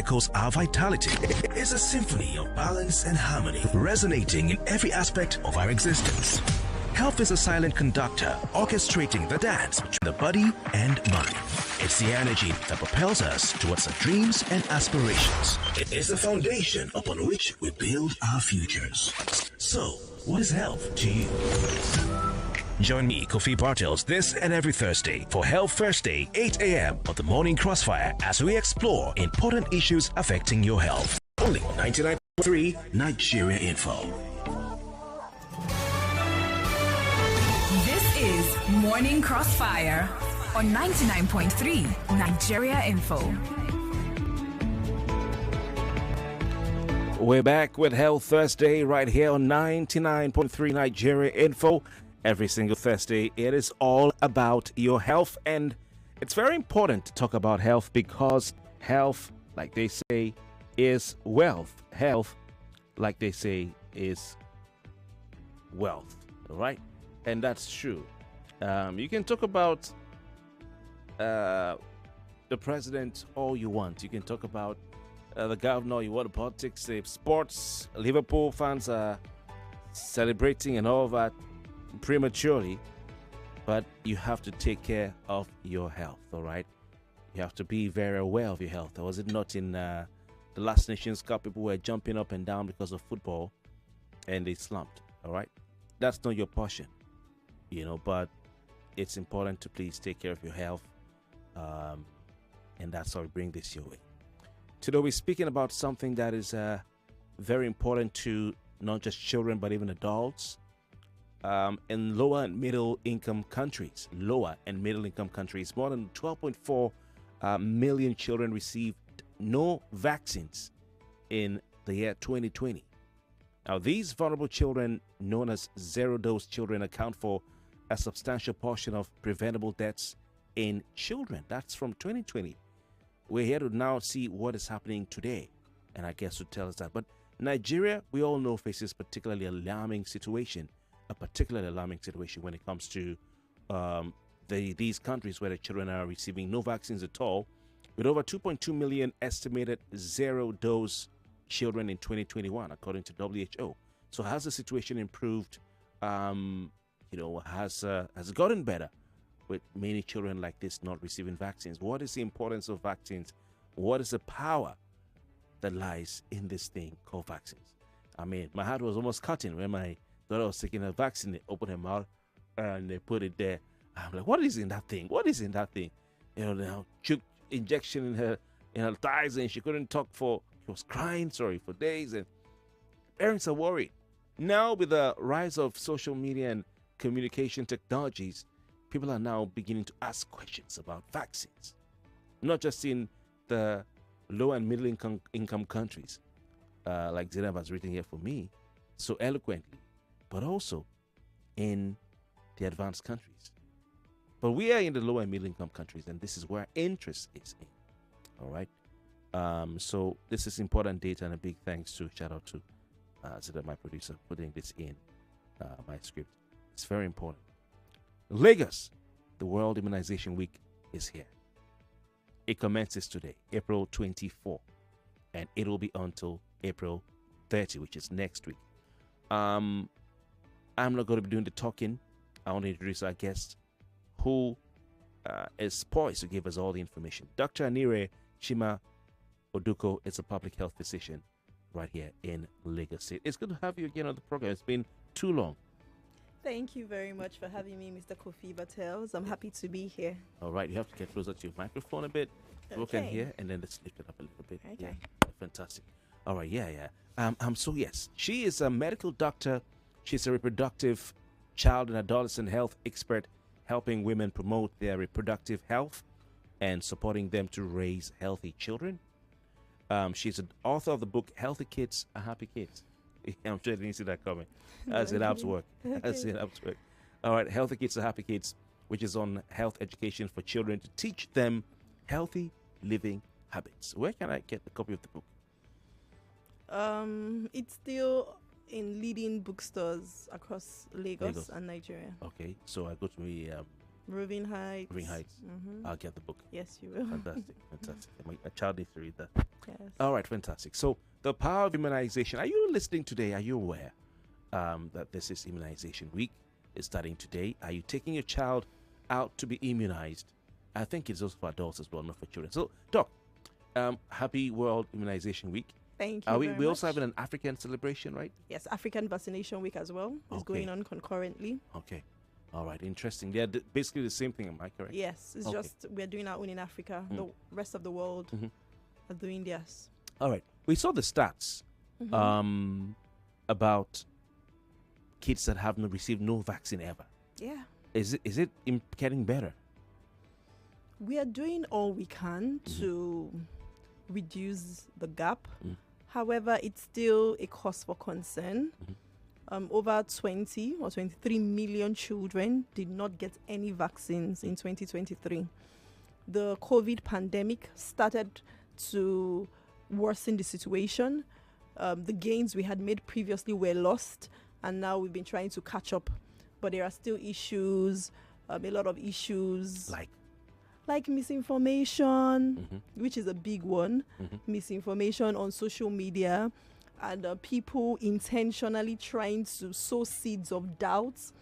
echoes our vitality. It's a symphony of balance and harmony, resonating in every aspect of our existence. Health is a silent conductor, orchestrating the dance between the body and mind. It's the energy that propels us towards our dreams and aspirations. It is the foundation upon which we build our futures. So, what is health to you? Join me, Kofi Bartels, this and every Thursday for Health Thursday, 8 a.m. on the Morning Crossfire as we explore important issues affecting your health. Only on 99.3 Nigeria Info. This is Morning Crossfire on 99.3 Nigeria Info. We're back with Health Thursday right here on 99.3 Nigeria Info. Every single Thursday, it is all about your health, and it's very important to talk about health because health, like they say, is wealth. Health, like they say, is wealth, all right? And that's true. You can talk about the president all you want. You can talk about the governor, you want politics, sports. Liverpool fans are celebrating and all that prematurely, but you have to take care of your health, all right? You have to be very aware of your health. Was it not in the last Nations Cup, people were jumping up and down because of football and they slumped, all right? That's not your portion, but it's important to please take care of your health, and that's how we bring this your way. Today we're speaking about something that is very important to not just children but even adults. In lower and middle income countries, more than 12.4 million children received no vaccines in the year 2020. Now, these vulnerable children, known as zero-dose children, account for a substantial portion of preventable deaths in children. That's from 2020. We're here to now see what is happening today, and I guess to tell us that. But Nigeria, we all know, faces a particularly alarming situation when it comes to these countries where the children are receiving no vaccines at all, with over 2.2 million estimated zero-dose children in 2021, according to WHO. So has the situation improved? Has it gotten better with many children like this not receiving vaccines? What is the importance of vaccines? What is the power that lies in this thing called vaccines? I mean, my heart was almost cutting when my daughter was taking a vaccine. They opened her mouth and they put it there. I'm like, what is in that thing? What is in that thing? Now took injection in her thighs, and she couldn't talk she was crying, for days, and parents are worried. Now, with the rise of social media and communication technologies, people are now beginning to ask questions about vaccines, not just in the low and middle income countries, like Zainab has written here for me so eloquently, but also in the advanced countries. But we are in the low and middle income countries, and this is where interest is in. All right. So this is important data, and a big thanks to shout out to Zida, my producer, putting this in my script. It's very important. Lagos, the World Immunization Week is here. It commences today, April 24, and it will be until April 30, which is next week. I'm not going to be doing the talking. I want to introduce our guest, who is poised to give us all the information. Dr. Anire Chima-Oduko is a public health physician right here in Lagos State. It's good to have you again on the program. It's been too long. Thank you very much for having me, Mr. Kofi Bartels. I'm happy to be here. All right, you have to get closer to your microphone a bit. People can hear, and then let's lift it up a little bit. Okay. Yeah, fantastic. All right, yeah. So yes, she is a medical doctor. She's a reproductive, child and adolescent health expert, helping women promote their reproductive health and supporting them to raise healthy children. She's an author of the book Healthy Kids Are Happy Kids. I'm sure you didn't see that coming. As it helps work. All right, Healthy Kids Are Happy Kids, which is on health education for children to teach them healthy living habits. Where can I get a copy of the book? It's still in leading bookstores across Lagos and Nigeria. Okay, so I go to Roving Heights. Roving Heights. I'll get the book. Yes, you will. Fantastic. Fantastic. My child needs to read that. Yes. All right, fantastic. So, the power of immunization. Are you listening today? Are you aware that this is Immunization Week? It's starting today. Are you taking your child out to be immunized? I think it's also for adults as well, not for children. So, Doc, happy World Immunization Week. Thank you. We also having an African celebration, right? Yes, African Vaccination Week as well is going on concurrently. Okay. All right. Interesting. They're basically the same thing, am I correct? Yes, it's just we're doing our own in Africa. The rest of the world are doing theirs. All right. We saw the stats about kids that have received no vaccine ever. Yeah. Is it getting better? We are doing all we can to reduce the gap. However, it's still a cause for concern. Over 20 or 23 million children did not get any vaccines in 2023. The COVID pandemic started to worsen the situation. The gains we had made previously were lost, and now we've been trying to catch up. But there are still issues, a lot of issues. Like misinformation, which is a big one. Misinformation on social media, and people intentionally trying to sow seeds of doubts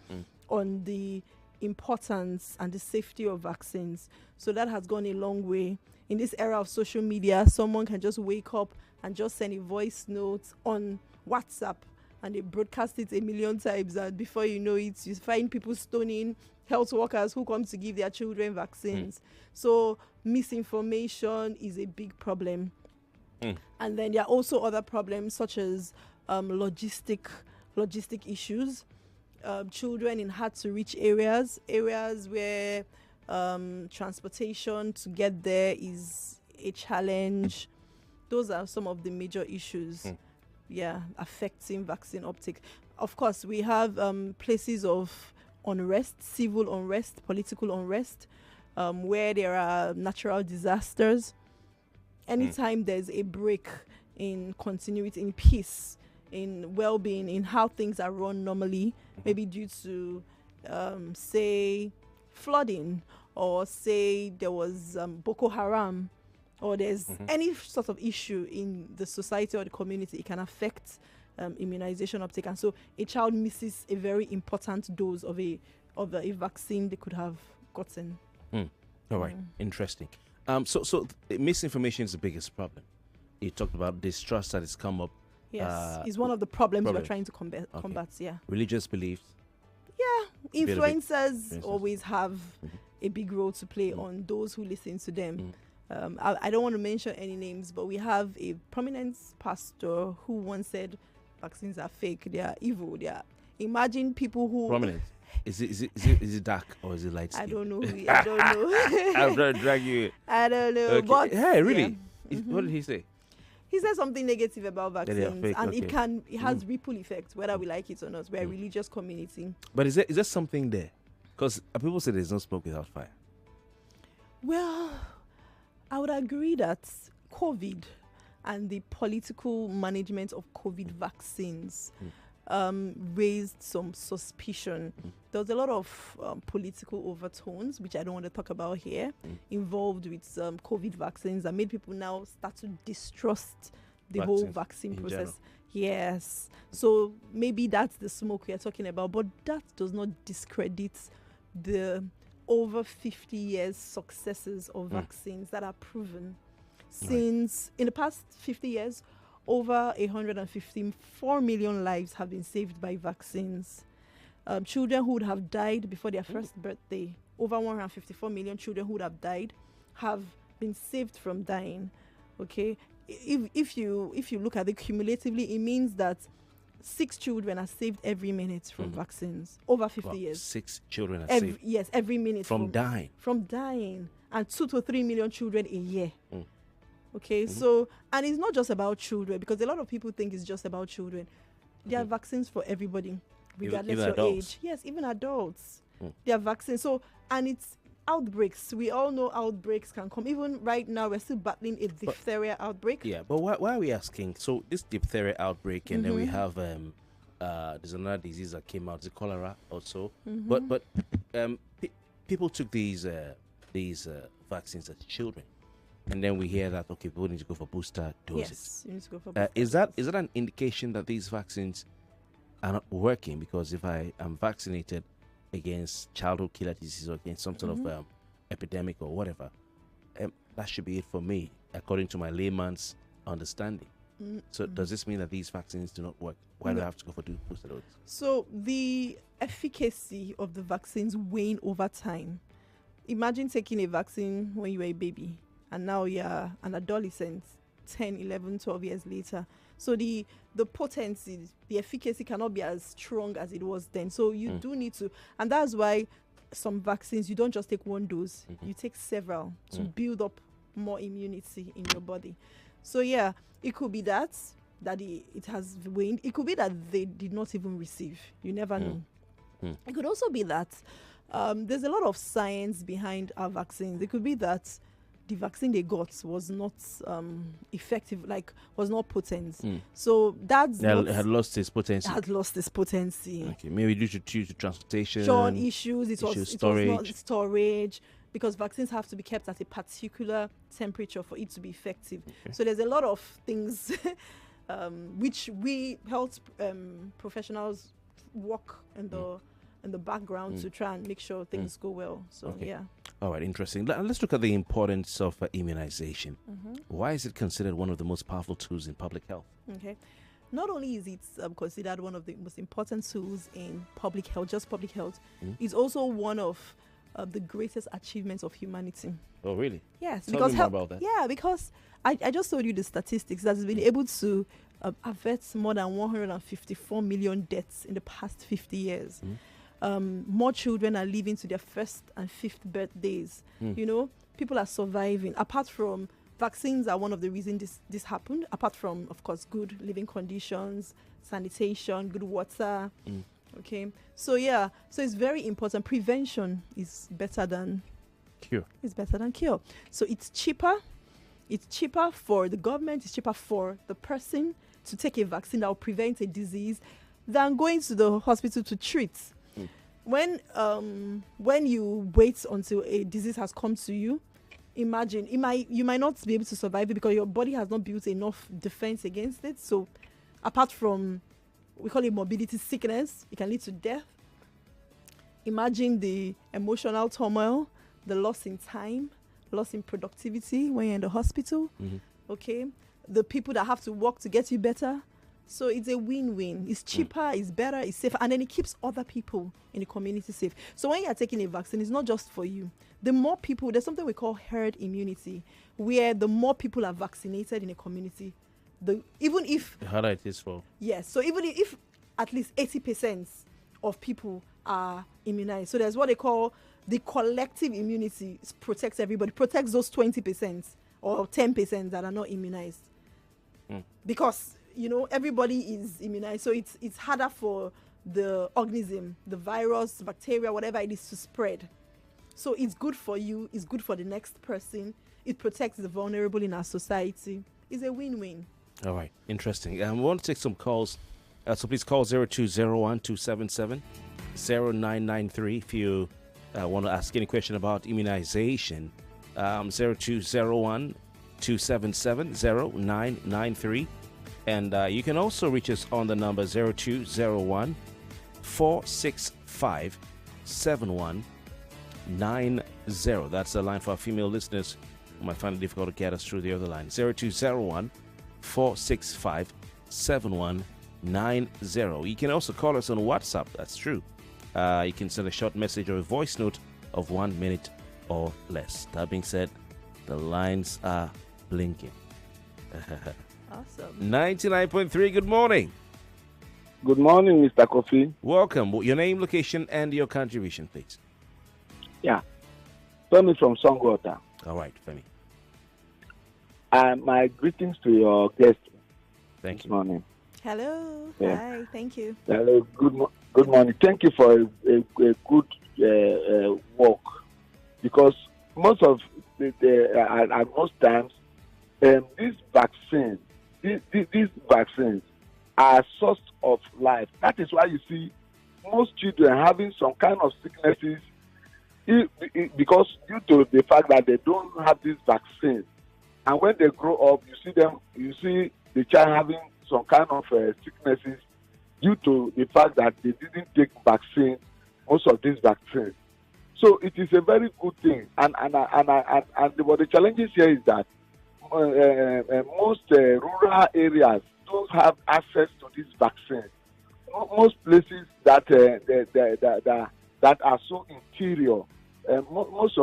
on the importance and the safety of vaccines. So that has gone a long way. In this era of social media, someone can just wake up and just send a voice note on WhatsApp, and they broadcast it a million times, and before you know it, you find people stoning health workers who come to give their children vaccines. So misinformation is a big problem. And then there are also other problems such as logistic issues. Children in hard to reach areas where transportation to get there is a challenge. Those are some of the major issues affecting vaccine uptake. Of course, we have places of unrest, civil unrest, political unrest, where there are natural disasters. Anytime there's a break in continuity, in peace, in well-being, in how things are run normally, maybe due to, say, flooding, or say there was Boko Haram, or there's any sort of issue in the society or the community, it can affect immunization uptake. And so a child misses a very important dose of a vaccine they could have gotten. All right. Interesting. So misinformation is the biggest problem. You talked about distrust that has come up. Yes, it's one of the problems we're trying to combat. Yeah. Religious beliefs. Yeah, influencers always have a big role to play on those who listen to them. I don't want to mention any names, but we have a prominent pastor who once said vaccines are fake. They are evil. They are. Imagine people who prominent. Is it dark or is it light skin? I don't know. I don't know. I'm trying to drag you. I don't know. Okay. But hey, really? What did he say? He said something negative about vaccines, fake, and it has ripple effects, whether we like it or not. We're a religious community. But is there something there? Because people say there's no smoke without fire. Well, I would agree that COVID and the political management of COVID vaccines raised some suspicion. There was a lot of political overtones, which I don't want to talk about here, involved with COVID vaccines that made people now start to distrust the whole vaccine process. General. Yes. So maybe that's the smoke we are talking about, but that does not discredit the over 50 years successes of vaccines that are proven. Since in the past 50 years, over 154 million lives have been saved by vaccines. Children who would have died before their first birthday, over 154 million children who would have died, have been saved from dying. Okay, if you look at it cumulatively, it means that 6 children are saved every minute from vaccines over 50 years. 6 children are saved. Yes, every minute from dying. From dying, and 2 to 3 million children a year. Okay, so, and it's not just about children, because a lot of people think it's just about children. There are vaccines for everybody, regardless even of your adults. age. Yes, even adults. There are vaccines. So, and it's outbreaks. We all know outbreaks can come. Even right now, we're still battling a diphtheria outbreak. Yeah, but why are we asking? So, this diphtheria outbreak, and then we have there's another disease that came out, the cholera also. But people took these vaccines as children, and then we hear that people need to go for booster doses. Yes, you need to go for booster Is that an indication that these vaccines are not working? Because if I am vaccinated against childhood killer disease or against some sort of epidemic or whatever, that should be it for me, according to my layman's understanding. So does this mean that these vaccines do not work? Why do I have to go for booster doses? So the efficacy of the vaccines wane over time. Imagine taking a vaccine when you were a baby and now you're an adolescent 10, 11, 12 years later. So the potency, the efficacy cannot be as strong as it was then. So you do need to, and that's why some vaccines, you don't just take one dose, you take several to build up more immunity in your body. So yeah, it could be that it has waned. It could be that they did not even receive. You never know. It could also be that there's a lot of science behind our vaccines. It could be that the vaccine they got was not effective, was not potent. So that's had lost its potency. Had lost its potency. Okay, maybe due to transportation, issues. It was not storage. Because vaccines have to be kept at a particular temperature for it to be effective. Okay. So there's a lot of things which we health professionals work in the background to try and make sure things go well. So yeah. All right, interesting. Let's look at the importance of immunization. Why is it considered one of the most powerful tools in public health? Okay. Not only is it considered one of the most important tools in public health, just public health, it's also one of the greatest achievements of humanity. Oh, really? Yes. Tell me more about that. Yeah, because I just told you the statistics that has been able to avert more than 154 million deaths in the past 50 years. More children are living to their first and fifth birthdays. You know, people are surviving. Apart from vaccines are one of the reasons this happened, apart from, of course, good living conditions, sanitation, good water. Okay, so it's very important. Prevention is better than cure. So it's cheaper. It's cheaper for the government. It's cheaper for the person to take a vaccine that will prevent a disease than going to the hospital to treat. When you wait until a disease has come to you, imagine you might not be able to survive it because your body has not built enough defense against it. So apart from, we call it morbidity sickness, it can lead to death. Imagine the emotional turmoil, the loss in time, loss in productivity when you're in the hospital. Okay, the people that have to work to get you better. So it's a win-win. It's cheaper, it's better, it's safer, and then it keeps other people in the community safe. So when you're taking a vaccine, it's not just for you. The more people, there's something we call herd immunity, where the more people are vaccinated in a community, the harder it is for. Yes. So even if at least 80% of people are immunized, so there's what they call the collective immunity. Protects everybody. Protects those 20% or 10% that are not immunized, because everybody is immunized. So it's harder for the organism, the virus, bacteria, whatever it is, to spread. So it's good for you. It's good for the next person. It protects the vulnerable in our society. It's a win-win. All right, interesting. We want to take some calls. So please call 0201-277-0993 if you want to ask any question about immunization. 0201-277-0993. And you can also reach us on the number 0201-465-7190. That's the line for our female listeners who might find it difficult to get us through the other line. 0201-465-7190. You can also call us on WhatsApp. That's true. You can send a short message or a voice note of 1 minute or less. That being said, the lines are blinking. Awesome. 99.3, good morning. Good morning, Mr. Kofi. Welcome. Your name, location, and your contribution, please. Yeah. Femi from Songwater. All right, Femi. My greetings to your guest. Thank you. This morning. Hello. Yeah. Hi. Thank you. Hello. Good morning. Thank you for a good work, because most of at most times, these vaccines are a source of life. That is why you see most children having some kind of sicknesses because due to the fact that they don't have this vaccine, and when they grow up, you see the child having some kind of sicknesses due to the fact that they didn't take vaccine, most of these vaccines. So it is a very good thing, and what the challenges here is that most rural areas don't have access to this vaccine. Most places that are so interior, most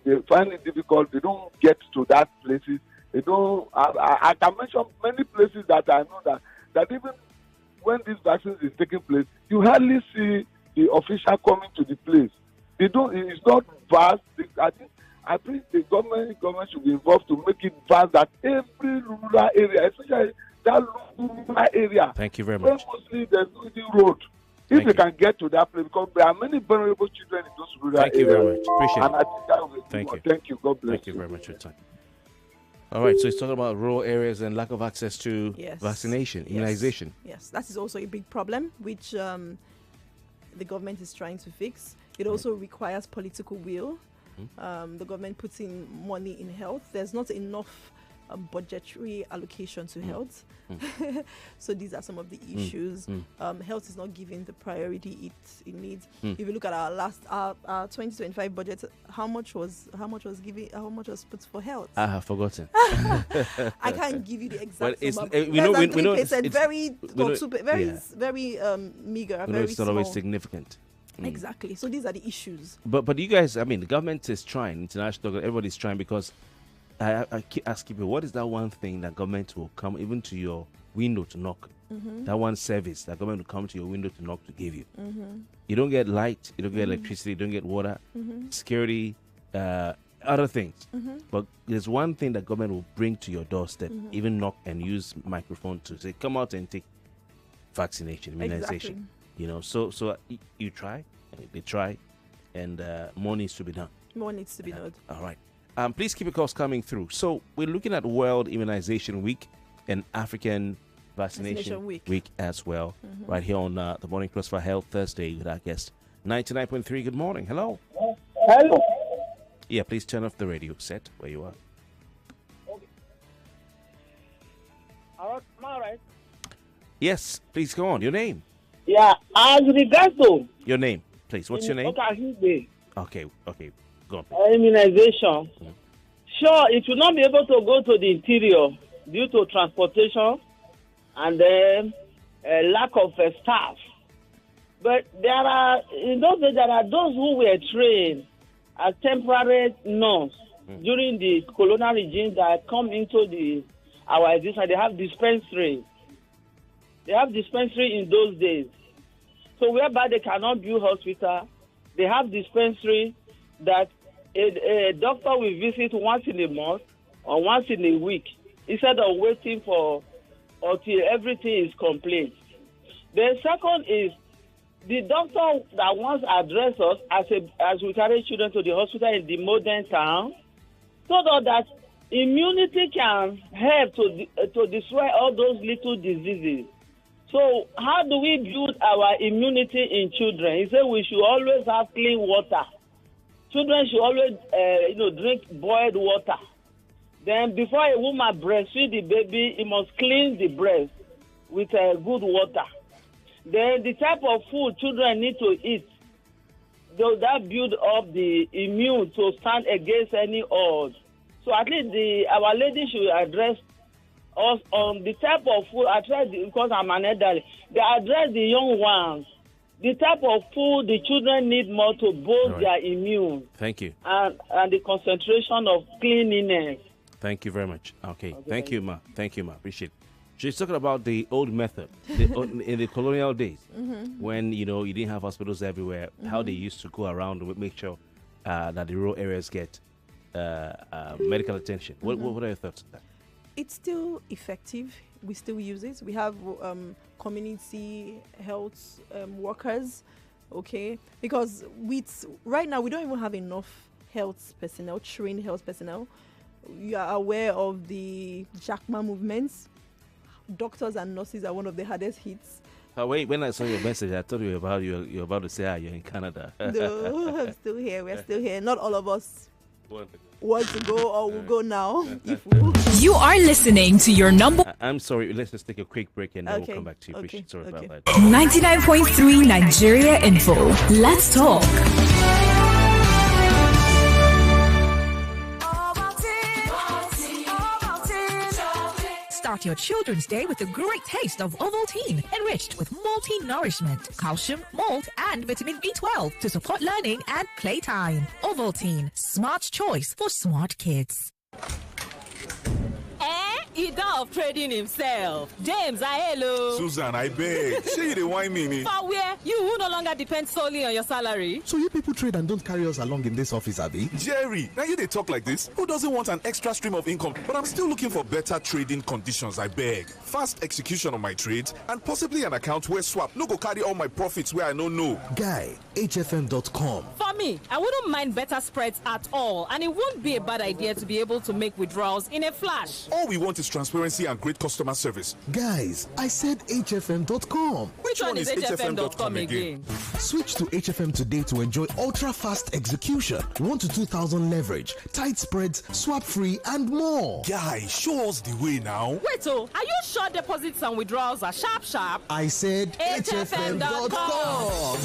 they find it difficult. They don't get to that places. They don't. I can mention many places that I know that even when these vaccines is taking place, you hardly see the official coming to the place. They don't. It's not vast. I think the government should be involved to make it vast that every rural area, especially that rural area. Thank you very much. Mostly there's no road. If they can get to that place, because there are many vulnerable children in those rural areas. Thank you very much. Appreciate and it. I think that will Thank you. Thank you. God bless Thank you very much for your time. All right, so it's talking about rural areas and lack of access to vaccination, immunization. Yes, that is also a big problem, which the government is trying to fix. It also requires political will. The government puts in money in health. There's not enough budgetary allocation to health. So these are some of the issues. Health is not given the priority it needs. If you look at our 2025 budget, how much was put for health? I have forgotten. I can't give you the exact number. We know it's very meager. We know it's not always significant. Exactly. So these are the issues. But you guys, I mean, the government is trying, international, everybody's trying, because I keep asking people, what is that one thing that government will come even to your window to knock? That one service that government will come to your window to knock to give you. You don't get light, you don't get electricity, you don't get water, security, other things. But there's one thing that government will bring to your doorstep, even knock and use microphone to say, come out and take vaccination, immunization. Exactly. You know, so you try, they try, and more needs to be done. More needs to be done. All right. Please keep your calls coming through. So we're looking at World Immunization Week and African Vaccination Week as well, right here on the Morning Crossfire Health Thursday with our guest. 99.3, good morning. Hello. Hello. Yeah, please turn off the radio set where you are. Okay. Am I right? Yes, please go on. Your name? Yeah, as regards to Your name, please. What's your name? Okay, go on. Immunization. Sure, it will not be able to go to the interior due to transportation and then lack of staff. But in those days, there are those who were trained as temporary nurses during the colonial regime that come into our existence. They have dispensary. They have dispensary in those days. So whereby they cannot build hospital, they have dispensary that a doctor will visit once in a month or once in a week instead of waiting until everything is complete. The second is the doctor that once addressed us as we carry children to the hospital in the modern town told us that immunity can help to destroy all those little diseases. So how do we build our immunity in children? He said we should always have clean water. Children should always, drink boiled water. Then before a woman breastfeed the baby, he must clean the breast with good water. Then the type of food children need to eat, that build up the immune to stand against any odds. So at least our lady should address us on the type of food. Because I'm an elderly, they address the young ones. The type of food the children need more to boost their immune. Thank you. And the concentration of cleanliness. Thank you very much. Okay. Thank you, ma. Appreciate it. She's talking about the old method in the colonial days when, you didn't have hospitals everywhere, how they used to go around and make sure that the rural areas get medical attention. What are your thoughts on that? It's still effective. We still use it. We have community health workers, okay? Because right now we don't even have enough trained health personnel. You are aware of the Jackma movements. Doctors and nurses are one of the hardest hits. Oh, wait, when I saw your message, I thought you're about to say you're in Canada. No, I'm still here. We're still here. Not all of us want to go or will go now. If we You are listening to your number I'm sorry. Let's just take a quick break and then we'll come back to you. Okay. Sorry about that. 99.3 Nigeria Info. Let's talk. Start your children's day with a great taste of Ovaltine, enriched with multi-nourishment, calcium, malt, and vitamin B12 to support learning and playtime. Ovaltine, smart choice for smart kids. He done of trading himself. James, hello. Susan, I beg. Say you wine me. For where? You who no longer depend solely on your salary. So you people trade and don't carry us along in this office, Abby? Jerry, now you they talk like this. Who doesn't want an extra stream of income? But I'm still looking for better trading conditions, I beg. Fast execution of my trades and possibly an account where swap no go carry all my profits where I don't know. Guy, hfm.com. For me, I wouldn't mind better spreads at all, and it won't be a bad idea to be able to make withdrawals in a flash. All we want is transparency and great customer service. Guys, I said hfm.com. Which one is hfm.com again? Switch to HFM today to enjoy ultra-fast execution, 1 to 2,000 leverage, tight spreads, swap-free, and more. Guy, show us the way now. Wait, are you sure deposits and withdrawals are sharp? I said hfm.com.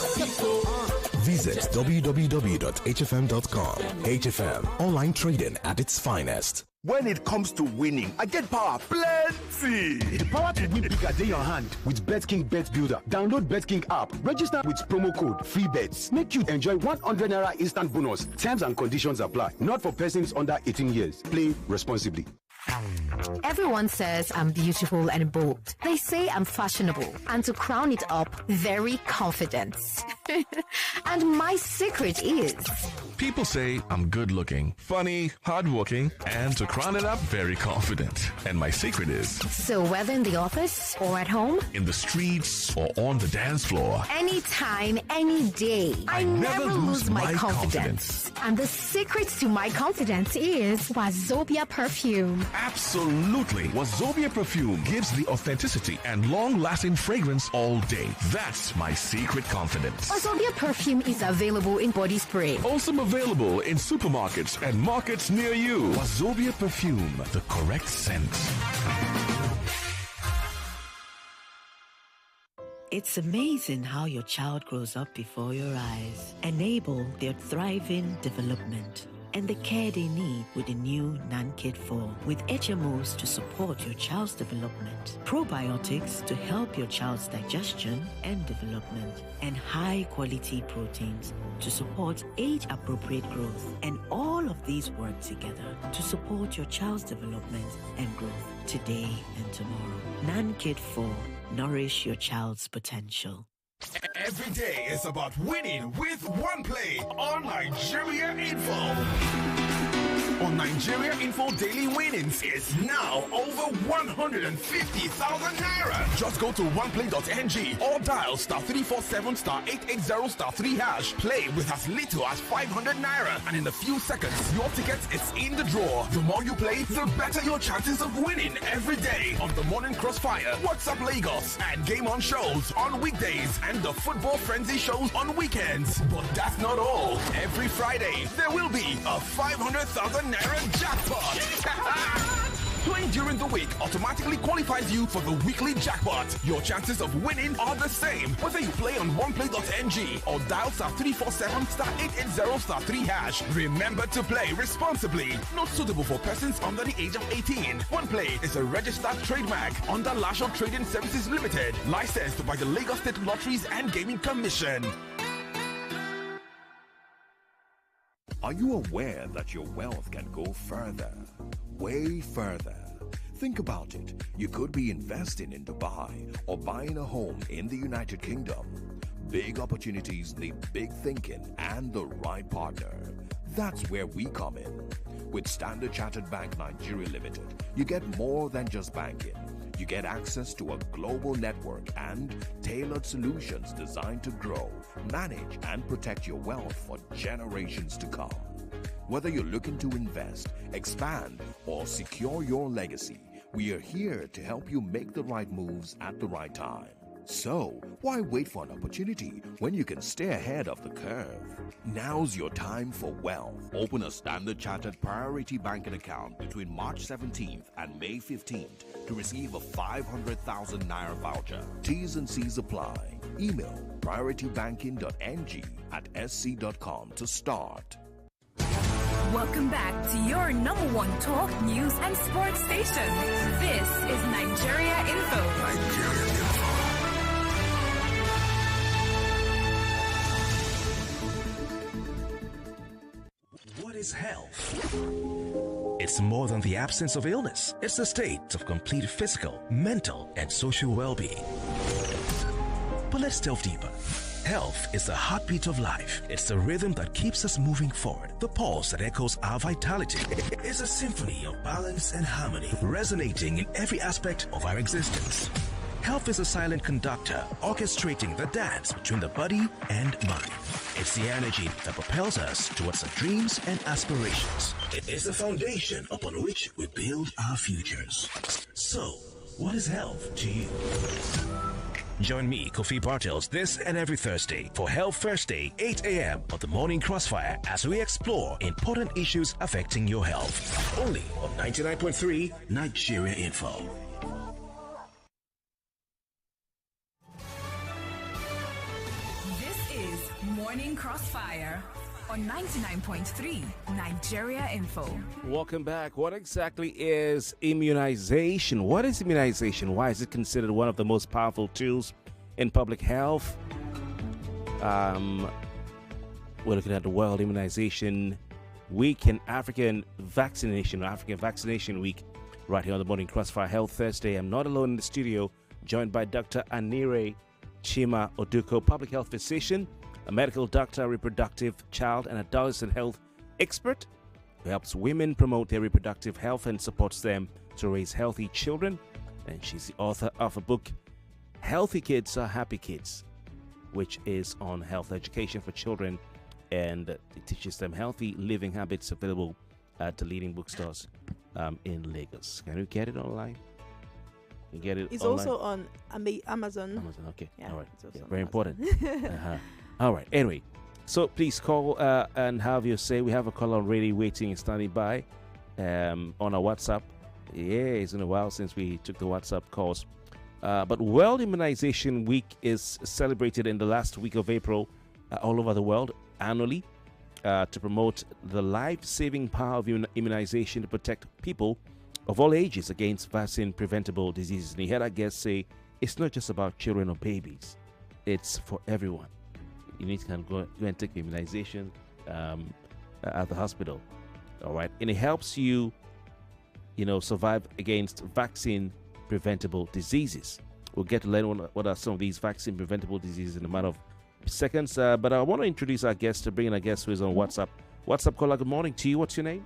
Visit www.hfm.com. HFM, online trading at its finest. When it comes to winning, I get power plenty. The power to win bigger in your hand with BetKing Bet Builder. Download BetKing app. Register with promo code FreeBets. Make you enjoy 100 Naira instant bonus. Terms and conditions apply. Not for persons under 18 years. Play responsibly. Everyone says I'm beautiful and bold. They say I'm fashionable. And to crown it up, very confident. And my secret is... People say I'm good looking, funny, hardworking, and to crown it up, very confident. And my secret is... So whether in the office or at home, in the streets or on the dance floor, anytime, any day, I never lose my confidence. And the secret to my confidence is Wazobia perfume. Absolutely. Wazobia perfume gives the authenticity and long-lasting fragrance all day. That's my secret confidence. Wazobia perfume is available in body spray. Also available in supermarkets and markets near you. Wazobia perfume, the correct scent. It's amazing how your child grows up before your eyes. Enable their thriving development and the care they need with the new NanKid 4 with HMOs to support your child's development, probiotics to help your child's digestion and development, and high-quality proteins to support age-appropriate growth. And all of these work together to support your child's development and growth today and tomorrow. NanKid 4. Nourish your child's potential. Every day is about winning with one play on Nigeria Info. On Nigeria Info, daily winnings is now over 150,000 Naira. Just go to oneplay.ng or dial *347*880*3#. Play with as little as 500 Naira, and in a few seconds, your ticket is in the draw. The more you play, the better your chances of winning every day on the Morning Crossfire, WhatsApp Lagos, and Game On shows on weekdays, and the Football Frenzy shows on weekends. But that's not all. Every Friday, there will be a 500,000 Naira jackpot. Playing during the week automatically qualifies you for the weekly jackpot. Your chances of winning are the same whether you play on oneplay.ng or dial *347*880*3#. Remember to play responsibly. Not suitable for persons under the age of 18. OnePlay is a registered trademark under Lasho Trading Services Limited, licensed by the Lagos State Lotteries and Gaming Commission. Are you aware that your wealth can go further? Way further. Think about it. You could be investing in Dubai or buying a home in the United Kingdom. Big opportunities need big thinking and the right partner. That's where we come in. With Standard Chartered Bank Nigeria Limited, you get more than just banking. You get access to a global network and tailored solutions designed to grow, manage, and protect your wealth for generations to come. Whether you're looking to invest, expand, or secure your legacy, we are here to help you make the right moves at the right time. So, why wait for an opportunity when you can stay ahead of the curve? Now's your time for wealth. Open a Standard Chartered Priority Banking account between March 17th and May 15th to receive a 500,000 Naira voucher. T's and C's apply. Email prioritybanking.ng@sc.com to start. Welcome back to your number one talk, news, and sports station. This is Nigeria Info. What is health? It's more than the absence of illness. It's the state of complete physical, mental, and social well-being. But let's delve deeper. Health is the heartbeat of life. It's the rhythm that keeps us moving forward. The pulse that echoes our vitality. It's a symphony of balance and harmony, resonating in every aspect of our existence. Health is a silent conductor, orchestrating the dance between the body and mind. It's the energy that propels us towards our dreams and aspirations. It is the foundation upon which we build our futures. So, what is health to you? Join me, Kofi Bartels, this and every Thursday for Health Thursday, 8 a.m. on the Morning Crossfire as we explore important issues affecting your health. Only on 99.3 Nigeria Info. This is Morning Crossfire on 99.3 Nigeria Info. Welcome back. What exactly is immunization? What is immunization? Why is it considered one of the most powerful tools in public health? We're looking at the World Immunization Week and African Vaccination Week right here on the Morning Crossfire Health Thursday. I'm not alone in the studio, joined by Dr. Anire Chima-Oduko, public health physician, a medical doctor, reproductive, child, and adolescent health expert who helps women promote their reproductive health and supports them to raise healthy children. And she's the author of a book, Healthy Kids Are Happy Kids, which is on health education for children, and it teaches them healthy living habits, available at the leading bookstores in Lagos. Can you get it online? You get it It's online? also on Amazon. Amazon, okay. Yeah, All right. it's also Yeah, on very Amazon. important. All right. Anyway, so please call and have your say. We have a caller already waiting and standing by on our WhatsApp. Yeah, it's been a while since we took the WhatsApp calls. But World Immunization Week is celebrated in the last week of April all over the world annually to promote the life-saving power of immunization to protect people of all ages against vaccine-preventable diseases. And you heard our guests say it's not just about children or babies. It's for everyone. You need to kind of go and take immunization at the hospital. All right. And it helps you, survive against vaccine-preventable diseases. We'll get to learn what are some of these vaccine-preventable diseases in a matter of seconds. But I want to introduce our guest, to bring in our guest who is on WhatsApp. WhatsApp caller, good morning to you. What's your name?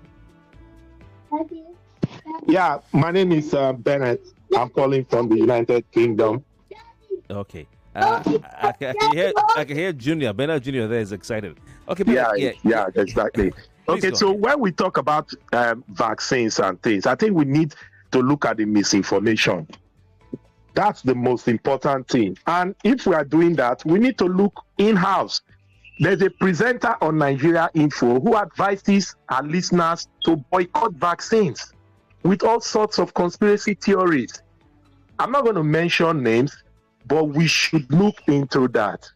Yeah, my name is Bennett. I'm calling from the United Kingdom. Okay. I can hear Junior. Bernard Junior there is excited. Okay, Bernard, yeah, exactly. Okay, so when we talk about vaccines and things, I think we need to look at the misinformation. That's the most important thing. And if we are doing that, we need to look in-house. There's a presenter on Nigeria Info who advises our listeners to boycott vaccines with all sorts of conspiracy theories. I'm not going to mention names, but we should look into that.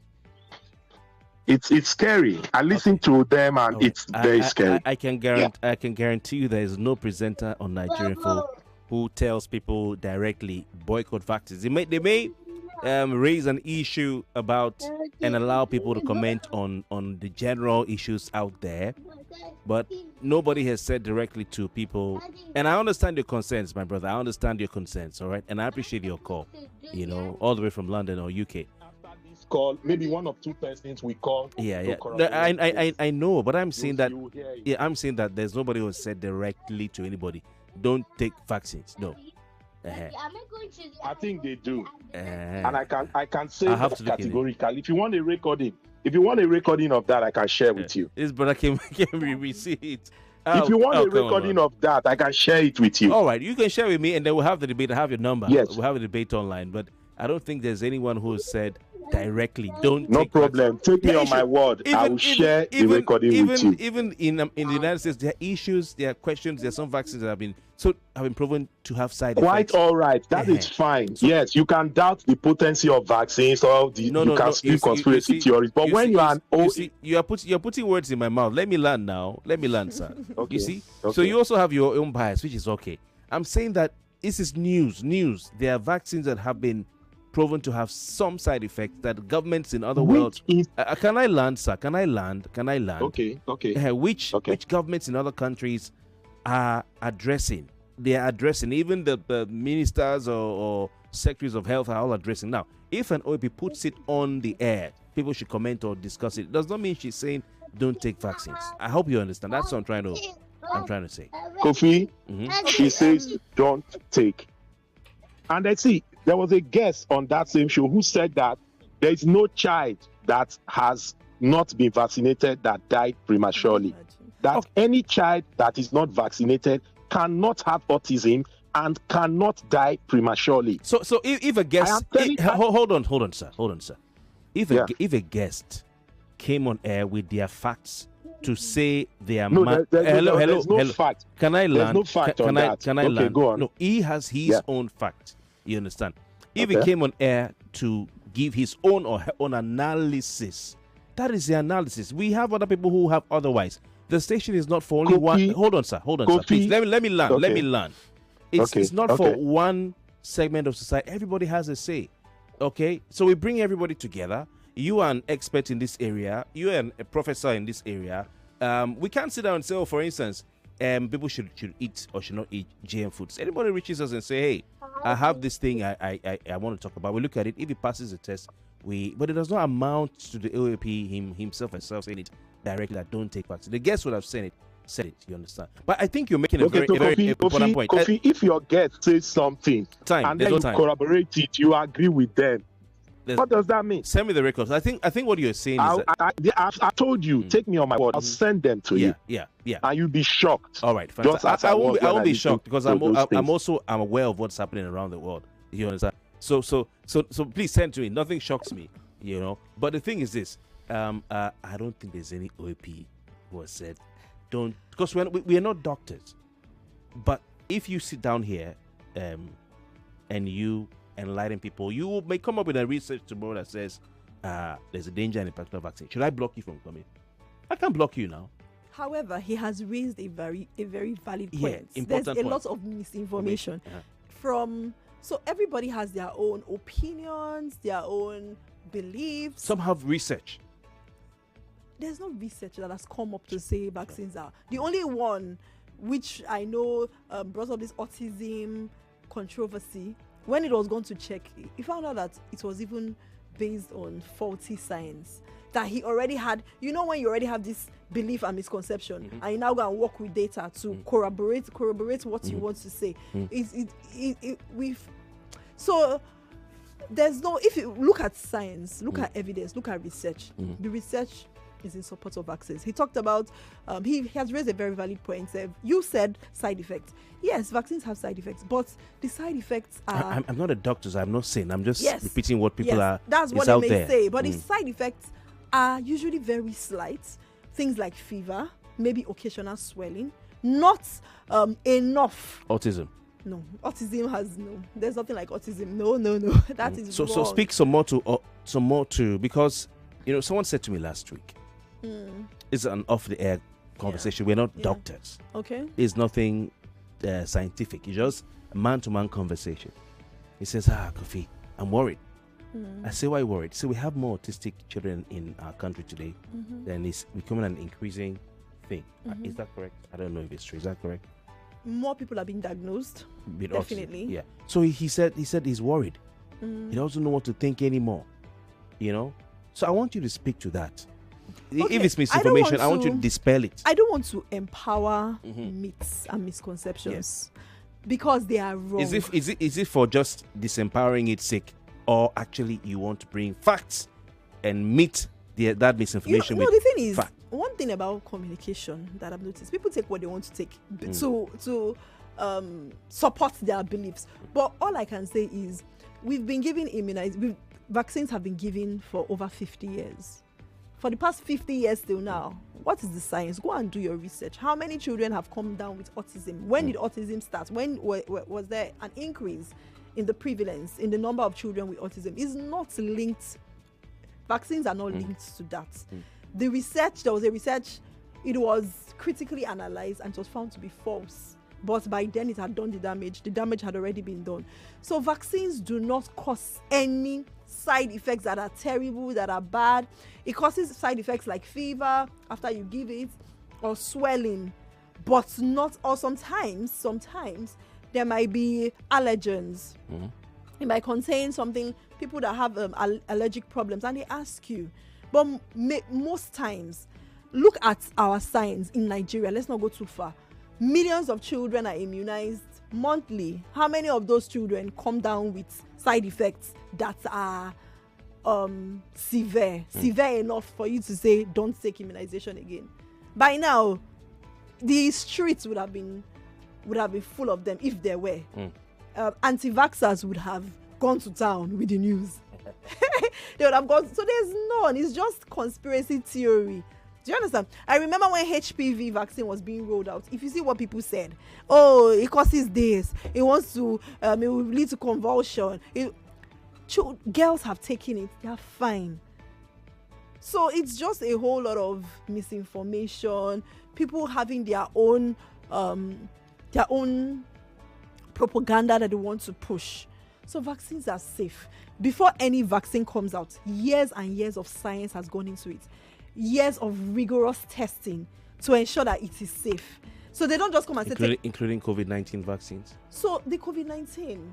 It's scary. I listen to them and it's very scary. I can guarantee you there is no presenter on Nigeria Info who tells people directly boycott vaccines. They may raise an issue about and allow people to comment on the general issues out there, but nobody has said directly to people. And I understand your concerns, my brother. I understand your concerns, all right? And I appreciate your call, all the way from London or UK. Call maybe one of two persons we call. Yeah. I know, but I'm saying that. Yeah, I'm saying that there's nobody who said directly to anybody, don't take vaccines. No. I think they do, and I can say that categorically. If you want a recording of that, I can share with you. This brother can we see it. If you want a recording of that, I can share it with you. All right, you can share with me, and then we'll have the debate. I have your number. Yes, we'll have a debate online. But I don't think there's anyone who has said directly, don't No take problem. vaccine. Take me on my word. I will share the recording with you. Even in the United States, there are issues, there are questions, there are some vaccines that have been proven to have side effects. Quite all right. That is fine. So, yes, you can doubt the potency of vaccines or you can speak conspiracy theories. But when you are you're putting words in my mouth. Let me learn now. Let me learn, sir. Okay. You see? Okay. So you also have your own bias, which is okay. I'm saying that this is news. There are vaccines that have been proven to have some side effects that governments in other worlds. Can I land, sir? Can I land? Okay. Which governments in other countries are addressing? They are addressing. Even the ministers or secretaries of health are all addressing. Now, if an OAP puts it on the air, people should comment or discuss it. It does not mean she's saying don't take vaccines. I hope you understand. That's what I'm trying to say. Kofi, she says don't take. And I see there was a guest on that same show who said that there is no child that has not been vaccinated that died prematurely. That any child that is not vaccinated cannot have autism and cannot die prematurely. So if a guest, hold on, sir. If a guest came on air with their facts to say they are there's no fact. Can I land? There's no fact on that. Can I land? Go on. No, he has his own fact. You understand? If he came on air to give his own or her own analysis, that is the analysis. We have other people who have otherwise. The station is not for only one. Hold on, sir. Please, let me learn. Let me learn. It's not for one segment of society. Everybody has a say. Okay? So we bring everybody together. You are an expert in this area. You are a professor in this area. We can't sit down and say, for instance, people should eat or should not eat GM foods. Anybody reaches us and say, hey, I have this thing I want to talk about. We look at it. If it passes the test, but it does not amount to the OAP himself saying it directly that don't take vaccine. The guest would have said it, you understand? But I think you're making a very important point. Kofi, if your guest says something and then you corroborate it, you agree with them. What does that mean? Send me the records. I think what you're saying is I told you, take me on my word. I'll send them to you. Yeah. And you'll be shocked. All right, fantastic. I won't be shocked because I'm aware of what's happening around the world. You understand? So please send to me. Nothing shocks me, you know. But the thing is this: I don't think there's any OAP who has said don't, because we are not doctors. But if you sit down here, and you enlighten people, you may come up with a research tomorrow that says there's a danger in a particular vaccine. Should I block you from coming? I can't block you now. However, he has raised a very valid point. There's a lot of misinformation so everybody has their own opinions, their own beliefs. Some have research. There's no research that has come up to say vaccines are. The only one which I know brought up this autism controversy. When it was going to check, he found out that it was even based on faulty science. That he already had, when you already have this belief and misconception, and you now go and work with data to corroborate what you want to say. So there's no. If you look at science, look at evidence, look at research. The research is in support of vaccines. He talked about, he has raised a very valid point. You said side effects. Yes, vaccines have side effects, but the side effects are... I'm not a doctor, so I'm not saying. I'm just repeating what people are... That's what they may say. But the side effects are usually very slight. Things like fever, maybe occasional swelling, not enough. Autism. No, autism has no. There's nothing like autism. No. That is wrong. So speak some more to because someone said to me last week. It's an off-the-air conversation. We're not doctors. Okay. It's nothing scientific. It's just a man-to-man conversation. He says, Kofi, I'm worried. I say, why worried? So we have more autistic children in our country today. Then it's becoming an increasing thing. Is that correct? I don't know if it's true. Is that correct? More people are being diagnosed. Definitely. Autism. Yeah. So he said he's worried. He doesn't know what to think anymore. So I want you to speak to that. If it's misinformation, I want you to dispel it. I don't want to empower myths and misconceptions because they are wrong. Is it for just disempowering its sake, or actually you want to bring facts and meet that misinformation with the thing is, fact? One thing about communication that I've noticed, people take what they want to take to support their beliefs. But all I can say is, we've been giving vaccines have been given for over 50 years. For the past 50 years till now, what is the science? Go and do your research. How many children have come down with autism? When did autism start? When was there an increase in the prevalence, in the number of children with autism? It's not linked. Vaccines are not linked to that. There was a research, it was critically analyzed and it was found to be false. But by then it had done the damage. The damage had already been done. So vaccines do not cause any side effects that are terrible, that are bad. It causes side effects like fever after you give it, or swelling, but not, or sometimes there might be allergens. It might contain something, people that have allergic problems, and they ask you. But most times, look at our science in Nigeria. Let's not go too far. Millions of children are immunized monthly. How many of those children come down with side effects that are severe enough for you to say don't take immunization again? By now, the streets would have been full of them if there were. Anti-vaxxers would have gone to town with the news. They would have gone. So there's none. It's just conspiracy theory. Do you understand? I remember when HPV vaccine was being rolled out. If you see what people said, oh, it causes this. It wants to. It will lead to convulsion. Girls have taken it. They are fine. So it's just a whole lot of misinformation. People having their own propaganda that they want to push. So vaccines are safe. Before any vaccine comes out, years and years of science has gone into it. Years of rigorous testing to ensure that it is safe. So they don't just come and say... Including COVID-19 vaccines? So the COVID-19...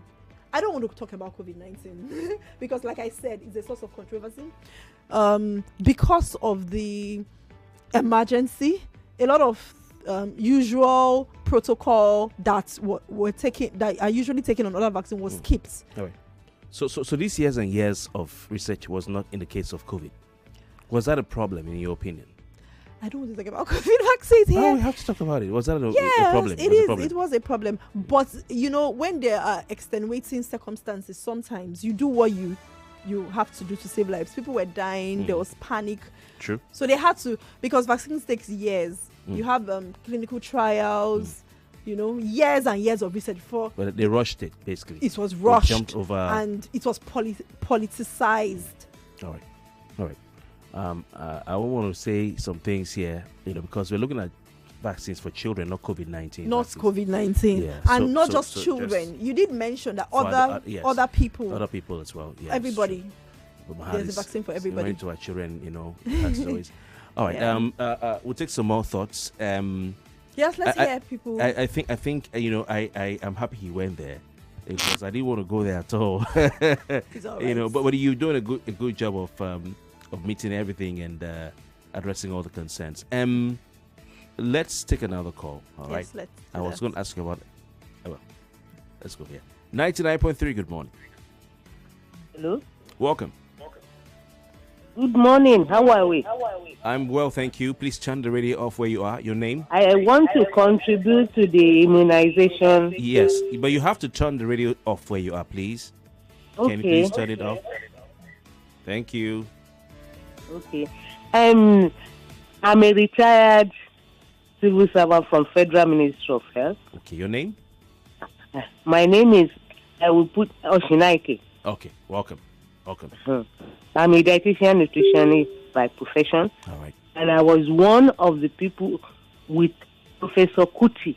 I don't want to talk about COVID-19 because, like I said, it's a source of controversy. Because of the emergency, a lot of usual protocol that are usually taken on other vaccines was skipped. All right. So these years and years of research was not in the case of COVID. Was that a problem in your opinion? I don't want to talk about COVID vaccines here. No, we have to talk about it. Was that a problem? It was a problem. But, when there are extenuating circumstances, sometimes you do what you have to do to save lives. People were dying. There was panic. True. So they had to, because vaccines takes years. You have clinical trials, years and years of research before. But they rushed it, basically. It was rushed. They jumped over. And it was politicized. All right. I want to say some things here, because we're looking at vaccines for children, not COVID-19. Not vaccines. COVID-19. Yeah. And not just children. You did mention that other people. Other people as well. Yes. Everybody. There's a vaccine for everybody. To our children, that's always. All right. We'll take some more thoughts. Yes, let's hear people. I think I am happy he went there. Because I didn't want to go there at all. It's all right. But you're doing a good job of meeting everything and addressing all the concerns. Let's take another call. All right. I was going to ask you about. Let's go here. 99.3. Good morning. Hello. Welcome. Good morning. How are we? I'm well, thank you. Please turn the radio off where you are. Your name? I want to contribute to the immunization. Yes, but you have to turn the radio off where you are, please. Okay. Can you please turn it off? Thank you. Okay. I'm a retired civil servant from Federal Ministry of Health. Okay, your name? My name is, I will put Oshinaike. Okay, welcome. I'm a dietitian nutritionist by profession. All right. And I was one of the people with Professor Kuti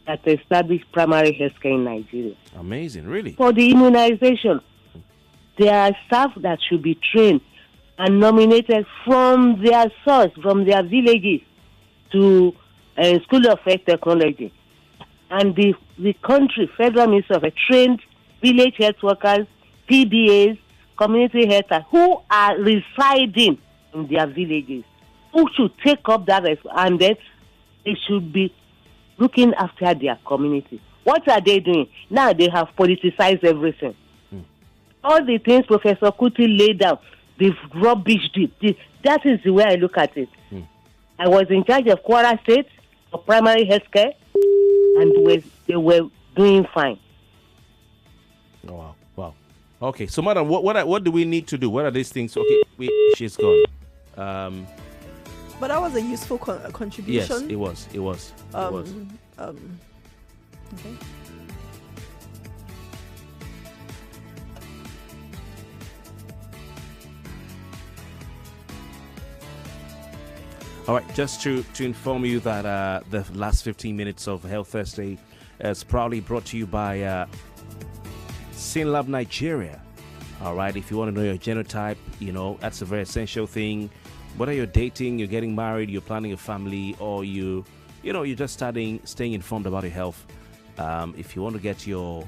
that established primary health care in Nigeria. Amazing, really? For the immunization, there are staff that should be trained and nominated from their source, from their villages to School of Health Technology. And the country, Federal Ministry of Health, trained village health workers, PBAs, community health, who are residing in their villages, who should take up that and then they should be looking after their community. What are they doing? Now they have politicized everything. All the things Professor Kuti laid down, they've rubbished it. That is the way I look at it. I was in charge of Kwara State for primary health care, and they were doing fine. Oh, wow. Okay, so madam, what do we need to do? What are these things? Okay, she's gone. But that was a useful contribution. Yes, it was. Okay. All right, just to inform you that the last 15 minutes of Health Thursday is proudly brought to you by SynLab Nigeria. All right, if you want to know your genotype, that's a very essential thing. Whether you're dating, you're getting married, you're planning a family, or you're just staying informed about your health. If you want to get your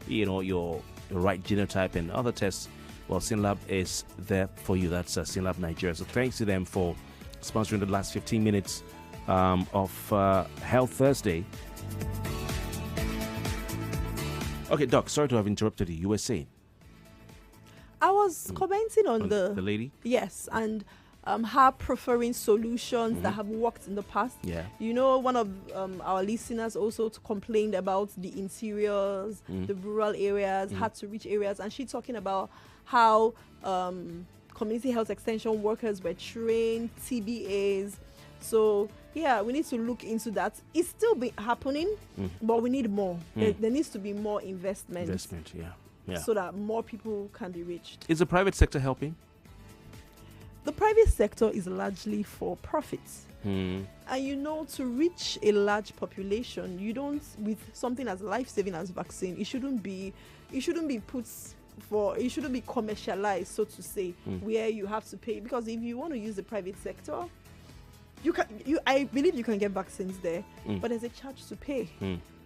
right genotype and other tests, well, SynLab is there for you. That's SynLab Nigeria. So thanks to them for sponsoring the last 15 minutes of Health Thursday. Okay, Doc, sorry to have interrupted you. You were saying? I was commenting on the lady? Yes, and her preferring solutions that have worked in the past. Yeah. One of our listeners also complained about the interiors, the rural areas, hard to reach areas, and she talking about how community health extension workers were trained, TBAs. So yeah, we need to look into that. It's still happening, but we need more. There needs to be more investment. Yeah. So that more people can be reached. Is the private sector helping? The private sector is largely for profits. And to reach a large population, you don't, with something as life-saving as vaccine, it shouldn't be commercialized, so to say, where you have to pay. Because if you want to use the private sector, I believe you can get vaccines there, but there's a charge to pay,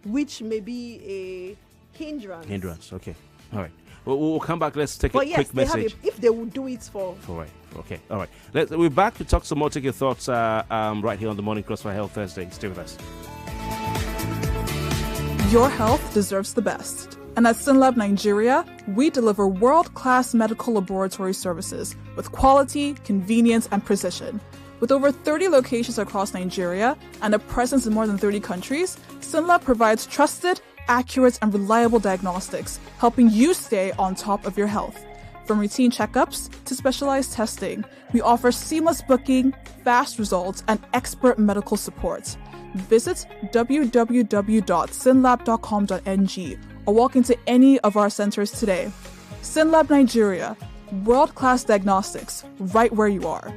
which may be a hindrance. Okay. All right. We'll come back. Let's take a quick message. If they would do it for right. Okay. All right. We're back to talk some more. Take your thoughts right here on the Morning Crossfire Health Thursday. Stay with us. Your health deserves the best. And at SynLab Nigeria, we deliver world-class medical laboratory services with quality, convenience, and precision. With over 30 locations across Nigeria and a presence in more than 30 countries, SynLab provides trusted, accurate, and reliable diagnostics, helping you stay on top of your health. From routine checkups to specialized testing, we offer seamless booking, fast results, and expert medical support. Visit www.synlab.com.ng or walk into any of our centers today. SynLab Nigeria, world-class diagnostics, right where you are.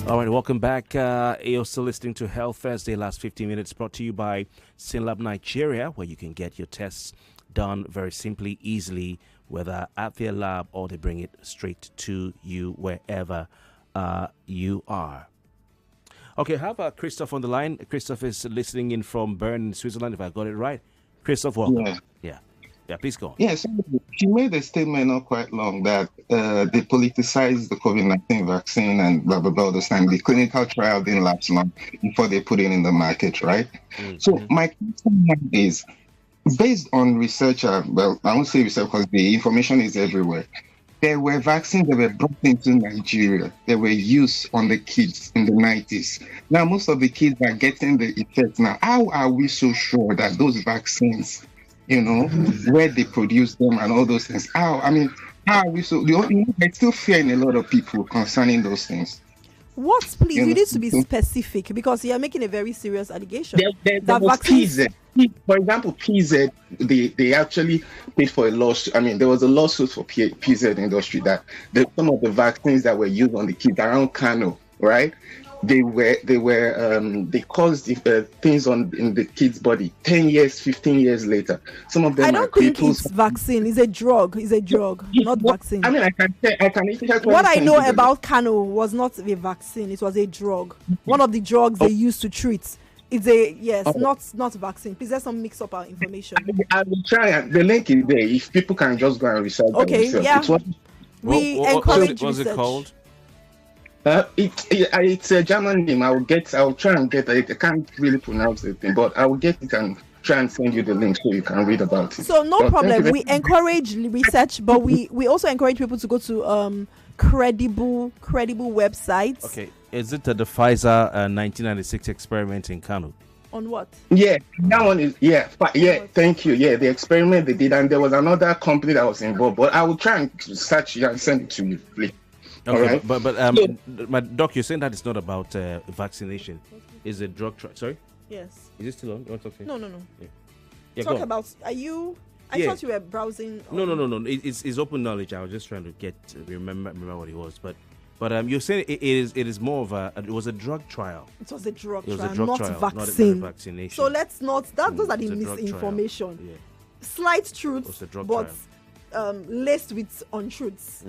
All right, welcome back. You're still listening to Health Thursday, last 15 minutes, brought to you by SynLab Nigeria, where you can get your tests done very simply, easily, whether at their lab or they bring it straight to you wherever you are. Okay, I have Christoph on the line. Christoph is listening in from Bern, Switzerland, if I got it right. Christoph, welcome. Yeah, please go on. Yes, she made a statement not quite long that they politicized the COVID-19 vaccine and blah, blah, blah, this time. The clinical trial didn't last long before they put it in the market, right? So my question is, based on research, well, I won't say research because the information is everywhere. There were vaccines that were brought into Nigeria. They were used on the kids in the 90s. Now, most of the kids are getting the effects now. How are we so sure that those vaccines, where they produce them and all those things? How are we so? I still fear in a lot of people concerning those things. What, please? You need to be specific because you are making a very serious allegation. There was PZ. For example, PZ, they actually paid for a lawsuit. there was a lawsuit for PZ industry that some of the vaccines that were used on the kids around Kano, right? They caused things in the kid's body 10 years, 15 years later. Some of them I don't think it's vaccine. It's a drug. Not vaccine. I can what I know about Kano was not a vaccine. It was a drug. One of the drugs they used to treat. It's not vaccine. Please let's not mix up our information. I will try. The link is there. If people can just go and research. Okay, themselves. yeah. We encourage what's research. it called? It's a German name. I'll try and get it. I can't really pronounce the thing, but I will get it and try and send you the link so you can read about it. So no problem. We encourage research, but we also encourage people to go to credible websites. Okay. Is it the Pfizer 1996 experiment in Kano? On what? Yeah, that one is thank you. Yeah, the experiment they did, and there was another company that was involved. But I will try and search it and send it to you, please. Okay, All right? but my doc, you're saying that it's not about vaccination. Is a drug trial? Sorry. Yes. Is it still on? You want to talk to me? No. Yeah, Talk go on. about. Are you? I thought you were browsing. No. It's open knowledge. I was just trying to remember what it was, but you're saying it is more of it was a drug trial. It was a drug trial, not vaccine. Not a vaccination. So let's not. Those are the It's a drug misinformation. trial. Yeah. Slight truths, but laced with untruths.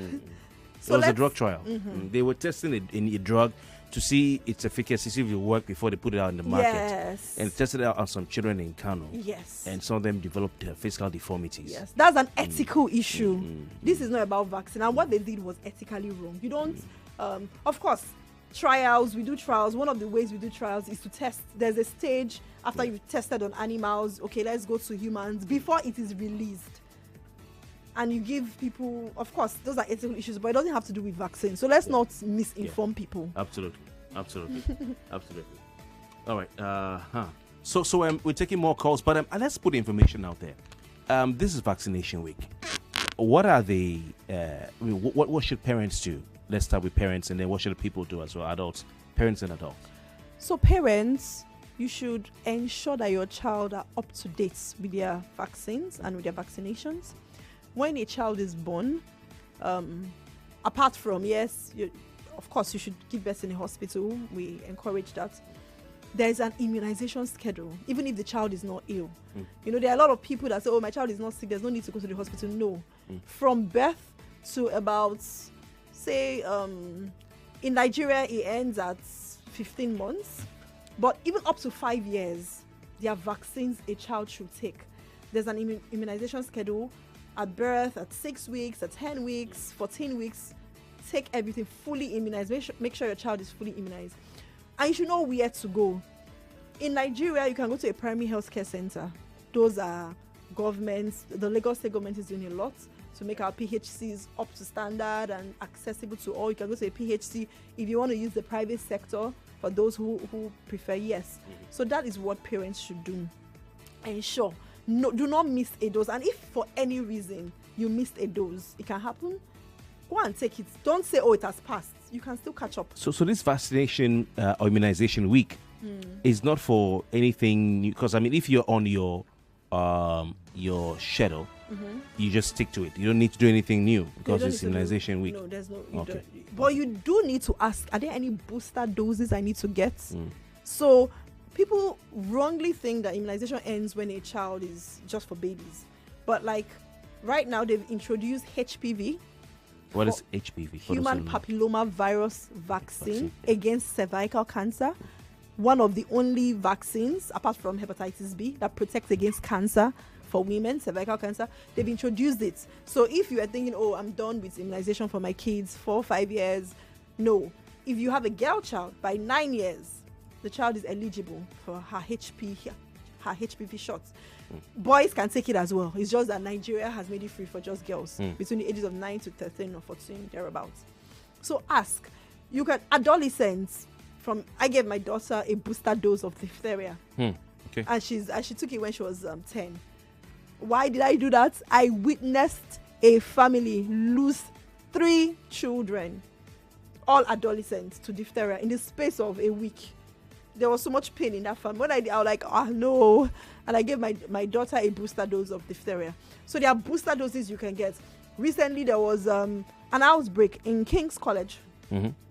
So it was a drug trial. They were testing it in a drug to see its efficacy, see if it worked before they put it out in the market. Yes. And tested it out on some children in Kano. Yes. And some of them developed physical deformities. Yes. That's an ethical issue. This is not about vaccine. And what they did was ethically wrong. You don't, of course, trials, we do trials. One of the ways we do trials is to test. There's a stage after you've tested on animals. Okay, let's go to humans before it is released. And you give people, of course, those are ethical issues, but it doesn't have to do with vaccine. So let's not misinform people. Absolutely. All right. So we're taking more calls, but let's put the information out there. This is vaccination week. What are the what should parents do? Let's start with parents, and then what should people do as well? Adults, parents, and adults. So parents, you should ensure that your child are up to date with their vaccines and with their vaccinations. When a child is born, apart from, of course, you should give birth in a hospital. We encourage that. There is an immunization schedule, even if the child is not ill. You know, there are a lot of people that say, oh, my child is not sick, there's no need to go to the hospital. No. From birth to about, say, in Nigeria, it ends at 15 months. But even up to 5 years, there are vaccines a child should take. There's an immunization schedule. At birth, at 6 weeks, at 10 weeks, 14 weeks, take everything fully immunized. Make sure your child is fully immunized. And you should know where to go. In Nigeria, you can go to a primary health care center. Those are governments. The Lagos State government is doing a lot to make our PHCs up to standard and accessible to all. You can go to a PHC if you want to use the private sector for those who prefer, yes. So that is what parents should do. Ensure. No, do not miss a dose. And if for any reason you missed a dose, it can happen. Go and take it. Don't say, oh, it has passed. You can still catch up. So this vaccination or immunization week is not for anything new, because I mean, if you're on your schedule, you just stick to it. You don't need to do anything new because it's immunization week. No, there's no. But you do need to ask: are there any booster doses I need to get? So people wrongly think that immunization ends when a child is just for babies. But like right now, they've introduced HPV. What is HPV? Human papilloma virus vaccine against cervical cancer. One of the only vaccines, apart from hepatitis B, that protects against cancer for women, cervical cancer. They've introduced it. So if you are thinking, oh, I'm done with immunization for my kids, 4 or 5 years, no. If you have a girl child, by 9 years, the child is eligible for her HPV shots. Boys can take it as well. It's just that Nigeria has made it free for just girls between the ages of 9 to 13 or 14, thereabouts. So ask. You can, adolescents, I gave my daughter a booster dose of diphtheria. Okay. And she took it when she was 10. Why did I do that? I witnessed a family lose 3 children, all adolescents, to diphtheria in the space of a week. There was so much pain in that family. When I was like, oh no. And I gave my daughter a booster dose of diphtheria. So there are booster doses you can get. Recently, there was an outbreak in King's College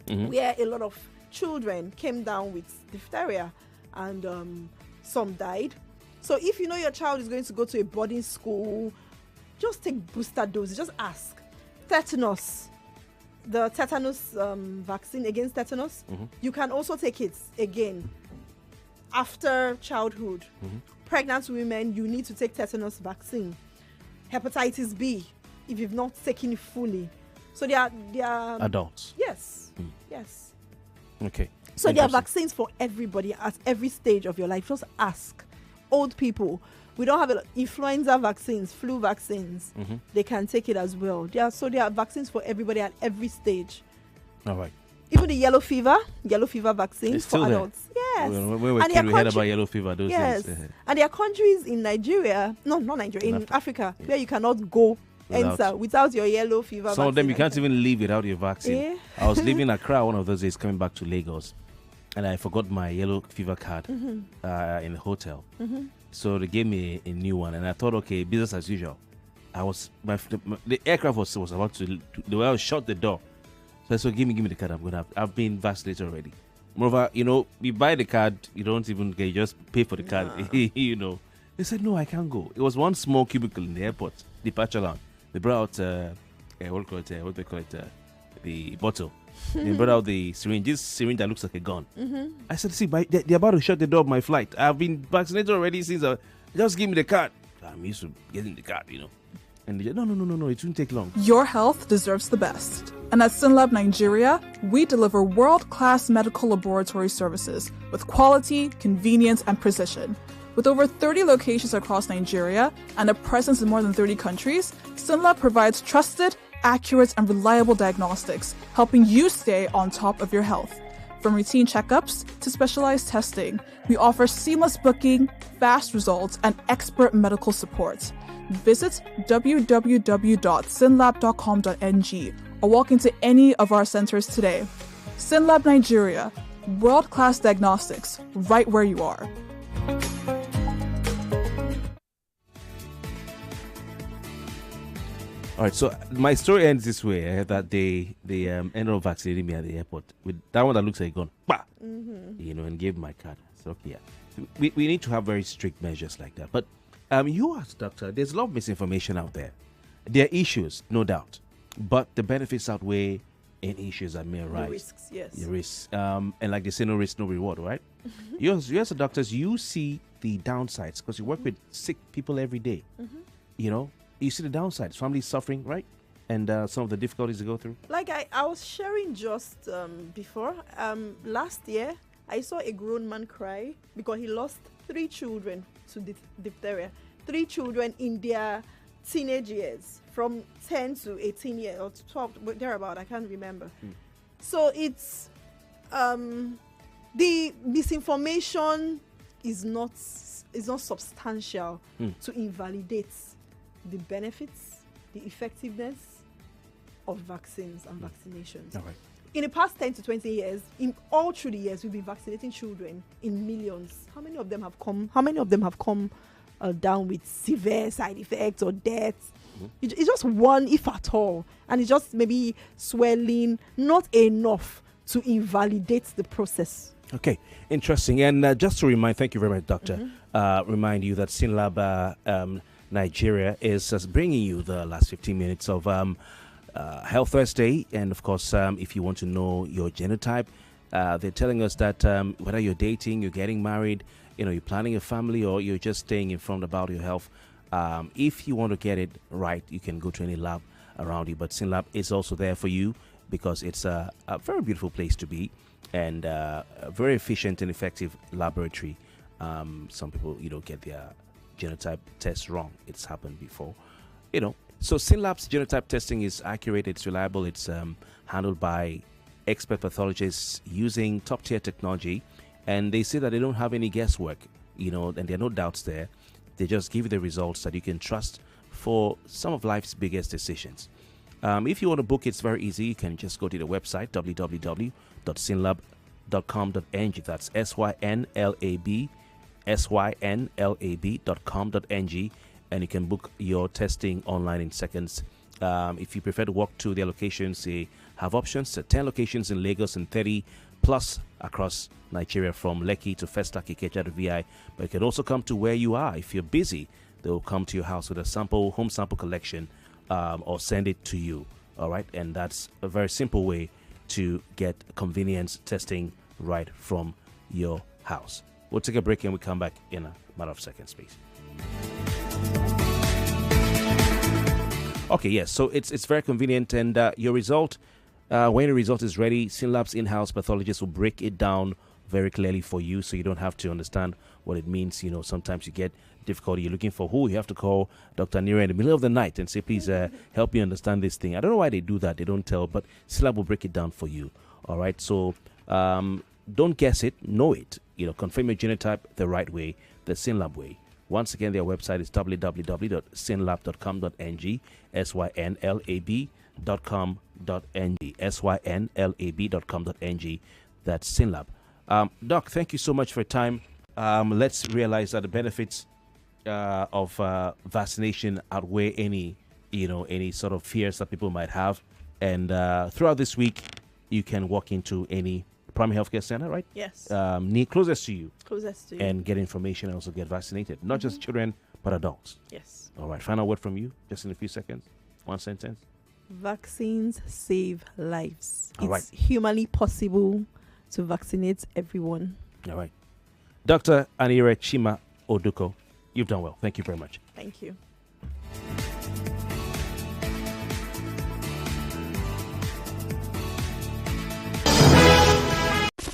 where a lot of children came down with diphtheria and some died. So if you know your child is going to go to a boarding school, just take booster doses. Just ask. Tetanus. The tetanus vaccine against tetanus, you can also take it again after childhood. Pregnant women, you need to take tetanus vaccine. Hepatitis B, if you've not taken it fully. So they are adults. Yes. Yes. Okay. So there are vaccines for everybody at every stage of your life. Just ask. Old people, we don't have influenza vaccines, flu vaccines. They can take it as well. There are vaccines for everybody at every stage. All right. Even the yellow fever vaccine It's for still there. adults. Yes. When we were And kids, we heard country- about yellow fever. Those yes. days. And there are countries in Nigeria, no, not Nigeria, in Africa, where you cannot go enter without your yellow fever vaccine. Some of them you can't even leave without your vaccine. Yeah. I was leaving Accra one of those days coming back to Lagos, and I forgot my yellow fever card in the hotel. So they gave me a new one, and I thought, okay, business as usual. The aircraft was about to they were shut the door. So I said, give me the card. I've been vaccinated already. Moreover, you buy the card, you don't even get, you just pay for the card. They said, no, I can't go. It was one small cubicle in the airport, departure lounge. They brought out the bottle. They brought out the syringe. This syringe that looks like a gun. I said, see, they're about to shut the door of my flight. I've been vaccinated already since. Just give me the card. I'm used to getting the card, And they said, no, it shouldn't take long. Your health deserves the best. And at SynLab Nigeria, we deliver world-class medical laboratory services with quality, convenience, and precision. With over 30 locations across Nigeria and a presence in more than 30 countries, SynLab provides trusted, accurate, and reliable diagnostics, helping you stay on top of your health. From routine checkups to specialized testing, we offer seamless booking, fast results, and expert medical support. Visit www.synlab.com.ng or walk into any of our centers today. SynLab Nigeria, world-class diagnostics, right where you are. All right, so my story ends this way: that they ended up vaccinating me at the airport with that one that looks like a gun, bah! And gave my card. So okay, yeah, we need to have very strict measures like that. But you as a doctor, there's a lot of misinformation out there. There are issues, no doubt, but the benefits outweigh any issues that may arise. The risks, yes. The risks, and like they say, no risk, no reward, right? You as a doctor, you see the downsides because you work with sick people every day. You see the downsides, families suffering, right? And some of the difficulties they go through. Like I was sharing just before, last year, I saw a grown man cry because he lost 3 children to diphtheria. 3 children in their teenage years, from 10 to 18 years, or to 12, thereabout, I can't remember. So it's, the misinformation is not substantial to invalidate the benefits, the effectiveness of vaccines and vaccinations. All right. In the past 10 to 20 years, all through the years, we've been vaccinating children in millions. How many of them have come down with severe side effects or deaths? It's just one, if at all, and it's just maybe swelling, not enough to invalidate the process. Okay, interesting. And just to remind, thank you very much, Doctor. Remind you that SynLab Nigeria is bringing you the last 15 minutes of Health Thursday. And of course, if you want to know your genotype, they're telling us that whether you're dating, you're getting married, you're planning a family, or you're just staying informed about your health, if you want to get it right, you can go to any lab around you. But SynLab is also there for you because it's a very beautiful place to be and a very efficient and effective laboratory. Some people, get their genotype test wrong. It's happened before, So SynLab's genotype testing is accurate, it's reliable, it's handled by expert pathologists using top-tier technology, and they say that they don't have any guesswork, and there are no doubts there. They just give you the results that you can trust for some of life's biggest decisions. If you want to book, it's very easy. You can just go to the website, www.synlab.com.ng. That's synlab.com.ng, and you can book your testing online in seconds. If you prefer to walk to their locations, they have options at 10 locations in Lagos and 30 plus across Nigeria, from Lekki to Festac, Ikeja to VI. But you can also come to where you are. If you're busy, they will come to your house with a home sample collection, or send it to you. All right, and that's a very simple way to get convenience testing right from your house. We'll take a break and we'll come back in a matter of seconds, please. Okay, yes, so it's very convenient, and your result, when the result is ready, SynLab's in-house pathologist will break it down very clearly for you, so you don't have to understand what it means. Sometimes you get difficulty, you're looking for who, you have to call Dr. Anire in the middle of the night and say, please help me understand this thing. I don't know why they do that, they don't tell, but SynLab will break it down for you. All right, so don't guess it, know it. Confirm your genotype the right way, the SynLab way. Once again, their website is www.synlab.com.ng, synlab.com.ng, synlab.com.ng. That's SynLab. Doc, thank you so much for your time. Let's realize that the benefits of vaccination outweigh any sort of fears that people might have. And throughout this week, you can walk into any primary healthcare center, right? Yes. Closest to you. Closest to you. And get information and also get vaccinated. Not just children, but adults. Yes. All right. Final word from you, just in a few seconds. One sentence. Vaccines save lives. All right. It's humanly possible to vaccinate everyone. All right. Dr. Anire Chima-Oduko, you've done well. Thank you very much. Thank you.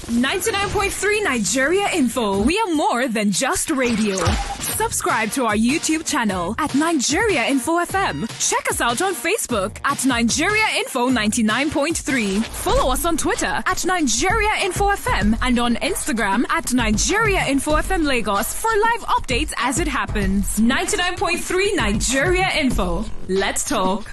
99.3 Nigeria Info. We are more than just radio. Subscribe to our YouTube channel at Nigeria Info FM. Check us out on Facebook at Nigeria Info 99.3. Follow us on Twitter at Nigeria Info FM and on Instagram at Nigeria Info FM Lagos for live updates as it happens. 99.3 Nigeria Info. Let's talk.